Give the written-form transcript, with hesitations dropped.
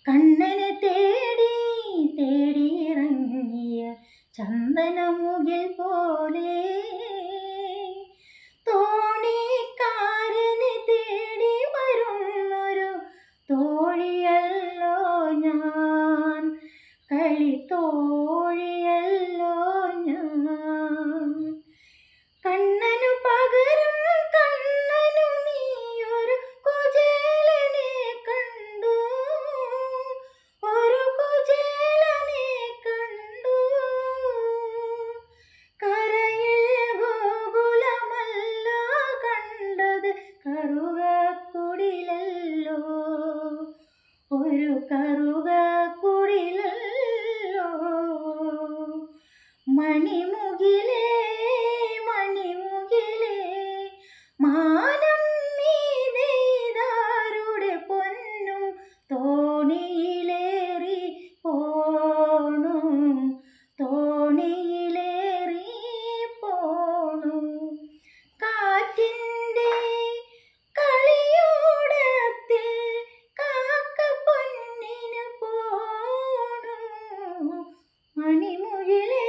കണ്ണനെ തേടി തേടിയിറങ്ങിയ ചന്ദനമുകിൽ പോലെ തോണിക്കാരനെ തേടി വരുന്നൊരു തോഴിയല്ലോ ഞാൻ, കളിത്തോഴിയല്ലോ ഞാൻ. കണ്ണനു പകരം കണ്ണനു നീയൊരു കുചേലനെ കണ്ടു, ഒരു കുചേലനെ കണ്ടു. കരയിൽ ഗോകുലമല്ല കണ്ടത് കറുകക്കുടിലല്ലോ, ഒരു കറുകക്കുടിലല്ലോ. മണിമുകിലേ മണിമുകിലേ മാനം നീ നെയ്താരുടെ പൊന്നും തോണിയിലേറി പോണു, തോണിയിലേറി പോണു. കാറ്റിൻ്റെ കളിയോടത്തിൽ കാക്കപ്പൊന്നിനു പോണു. മണിമുകിലേ